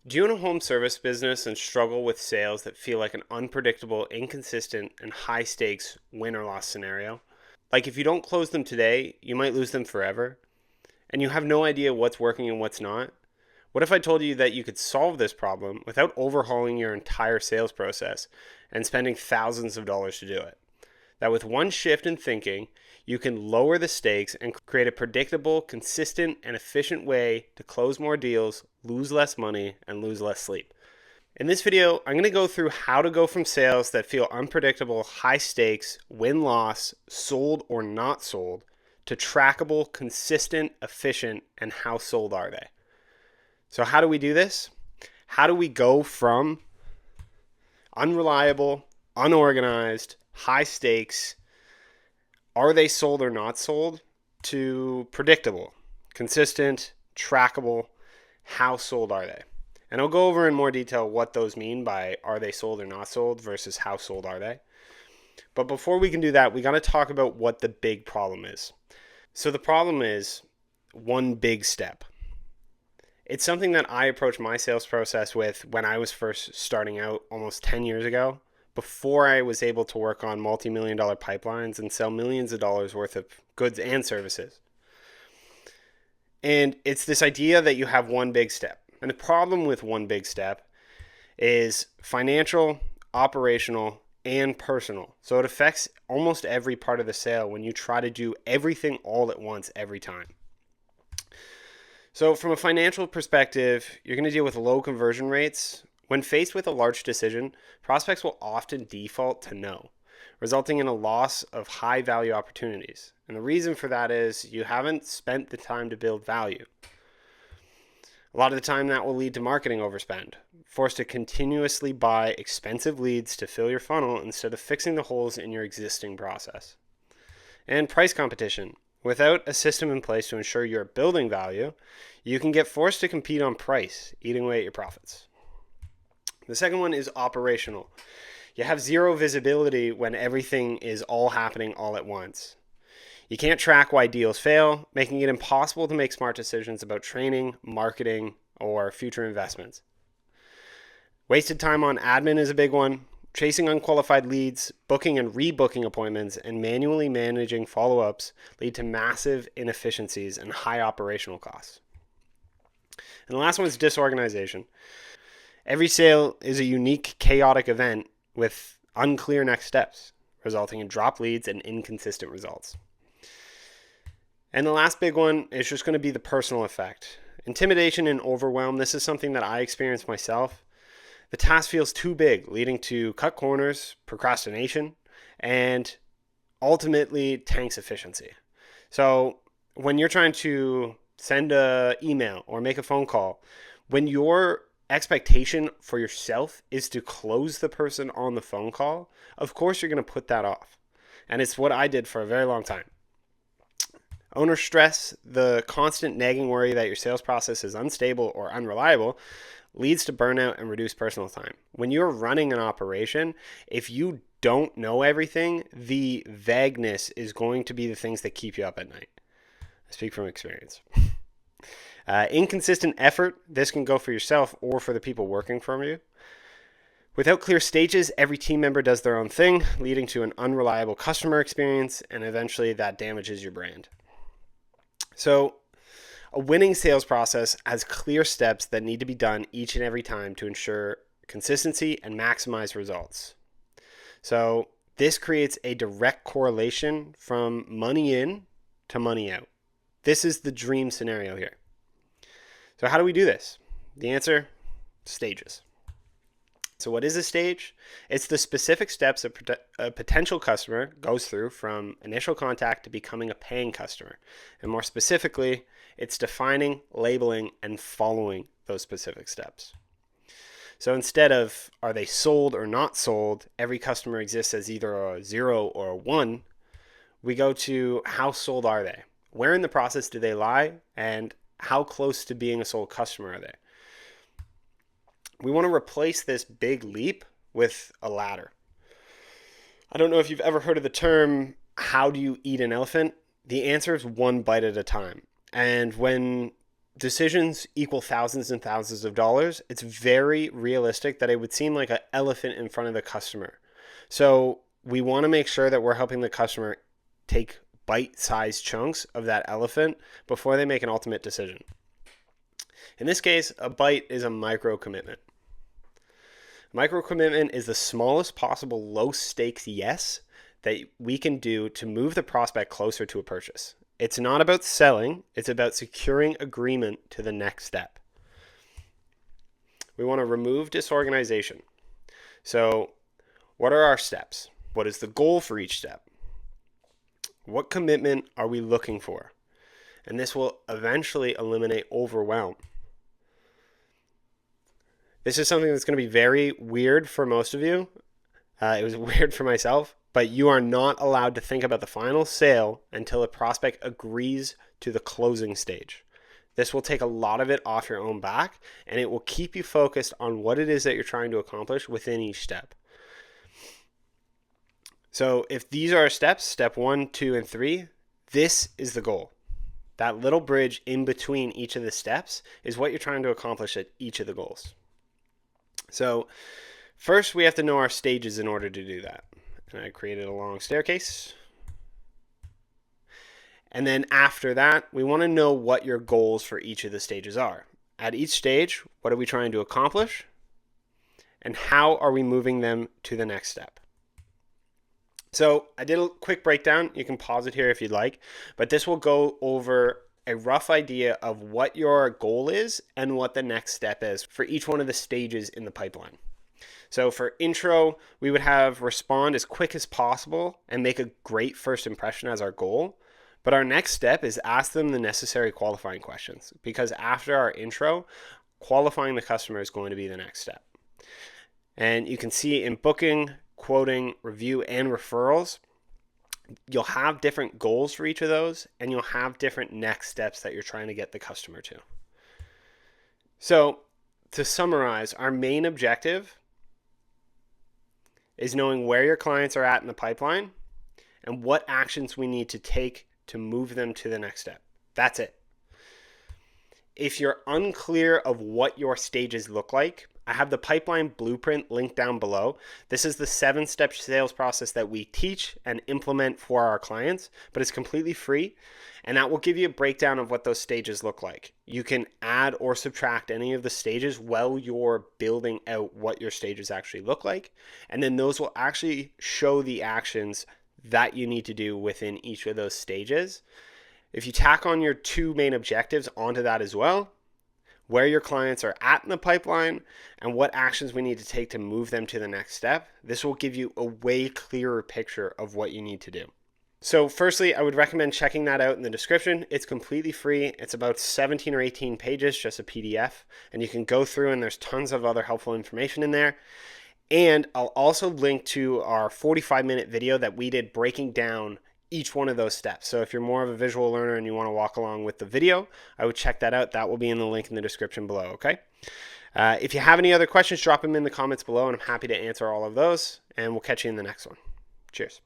Do you own a home service business and struggle with sales that feel like an unpredictable, inconsistent, and high stakes win or loss scenario? Like if you don't close them today, you might lose them forever, and you have no idea what's working and what's not? What if I told you that you could solve this problem without overhauling your entire sales process and spending thousands of dollars to do it? That with one shift in thinking, you can lower the stakes and create a predictable, consistent, and efficient way to close more deals, lose less money, and lose less sleep. In this video, I'm going to go through how to go from sales that feel unpredictable, high stakes, win-loss, sold or not sold, to trackable, consistent, efficient, and how sold are they? So how do we do this? How do we go from unreliable, unorganized, high stakes, are they sold or not sold, to predictable, consistent, trackable, how sold are they? And I'll go over in more detail what those mean by are they sold or not sold versus how sold are they. But before we can do that, we got to talk about what the big problem is. So the problem is one big step. It's something that I approached my sales process with when I was first starting out almost 10 years ago, before I was able to work on multi-million dollar pipelines and sell millions of dollars worth of goods and services. And it's this idea that you have one big step. And the problem with one big step is financial, operational, and personal. So it affects almost every part of the sale when you try to do everything all at once every time. So from a financial perspective, you're going to deal with low conversion rates. When faced with a large decision, prospects will often default to no, resulting in a loss of high value opportunities. And the reason for that is you haven't spent the time to build value. A lot of the time that will lead to marketing overspend, forced to continuously buy expensive leads to fill your funnel instead of fixing the holes in your existing process. And price competition. Without a system in place to ensure you're building value, you can get forced to compete on price, eating away at your profits. The second one is operational. You have zero visibility when everything is all happening all at once. You can't track why deals fail, making it impossible to make smart decisions about training, marketing, or future investments. Wasted time on admin is a big one. Chasing unqualified leads, booking and rebooking appointments, and manually managing follow-ups lead to massive inefficiencies and high operational costs. And the last one is disorganization. Every sale is a unique, chaotic event with unclear next steps, resulting in drop leads and inconsistent results. And the last big one is just going to be the personal effect. Intimidation and overwhelm. This is something that I experienced myself. The task feels too big, leading to cut corners, procrastination, and ultimately tanks efficiency. So when you're trying to send an email or make a phone call, when your expectation for yourself is to close the person on the phone call, of course you're going to put that off. And it's what I did for a very long time. Owner stress, the constant nagging worry that your sales process is unstable or unreliable, leads to burnout and reduced personal time. When you're running an operation, if you don't know everything, the vagueness is going to be the things that keep you up at night. I speak from experience. Inconsistent effort, this can go for yourself or for the people working for you. Without clear stages, every team member does their own thing, leading to an unreliable customer experience, and eventually that damages your brand. So a winning sales process has clear steps that need to be done each and every time to ensure consistency and maximize results. So this creates a direct correlation from money in to money out. This is the dream scenario here. So how do we do this? The answer, stages. So what is a stage? It's the specific steps a potential customer goes through from initial contact to becoming a paying customer. And more specifically, it's defining, labeling, and following those specific steps. So instead of are they sold or not sold, every customer exists as either a 0 or a 1, we go to how sold are they? Where in the process do they lie? And how close to being a sold customer are they? We want to replace this big leap with a ladder. I don't know if you've ever heard of the term, how do you eat an elephant? The answer is one bite at a time. And when decisions equal thousands and thousands of dollars, it's very realistic that it would seem like an elephant in front of the customer. So we want to make sure that we're helping the customer take bite-sized chunks of that elephant before they make an ultimate decision. In this case, a bite is a micro commitment. Micro commitment is the smallest possible low stakes yes that we can do to move the prospect closer to a purchase. It's not about selling, it's about securing agreement to the next step. We want to remove disorganization. So, what are our steps? What is the goal for each step? What commitment are we looking for? And this will eventually eliminate overwhelm. This is something that's going to be very weird for most of you. It was weird for myself, but you are not allowed to think about the final sale until a prospect agrees to the closing stage. This will take a lot of it off your own back, and it will keep you focused on what it is that you're trying to accomplish within each step. So if these are our steps, step 1, 2, and 3, this is the goal. That little bridge in between each of the steps is what you're trying to accomplish at each of the goals. So first, we have to know our stages in order to do that. And I created a long staircase. And then after that, we want to know what your goals for each of the stages are. At each stage, what are we trying to accomplish? And how are we moving them to the next step? So I did a quick breakdown. You can pause it here if you'd like, but this will go over a rough idea of what your goal is and what the next step is for each one of the stages in the pipeline. So for intro, we would have respond as quick as possible and make a great first impression as our goal. But our next step is ask them the necessary qualifying questions, because after our intro, qualifying the customer is going to be the next step. And you can see in booking, quoting, review, and referrals, you'll have different goals for each of those, and you'll have different next steps that you're trying to get the customer to. So to summarize, our main objective is knowing where your clients are at in the pipeline and what actions we need to take to move them to the next step. That's it. If you're unclear of what your stages look like, I have the pipeline blueprint linked down below. This is the 7-step sales process that we teach and implement for our clients, but it's completely free, and that will give you a breakdown of what those stages look like. You can add or subtract any of the stages while you're building out what your stages actually look like, and then those will actually show the actions that you need to do within each of those stages. If you tack on your 2 main objectives onto that as well, where your clients are at in the pipeline and what actions we need to take to move them to the next step, this will give you a way clearer picture of what you need to do. So firstly, I would recommend checking that out in the description. It's completely free. It's about 17 or 18 pages, just a PDF, and you can go through and there's tons of other helpful information in there. And I'll also link to our 45-minute video that we did breaking down each one of those steps. So if you're more of a visual learner and you want to walk along with the video, I would check that out. That will be in the link in the description below, okay? If you have any other questions, drop them in the comments below, and I'm happy to answer all of those, and we'll catch you in the next one. Cheers.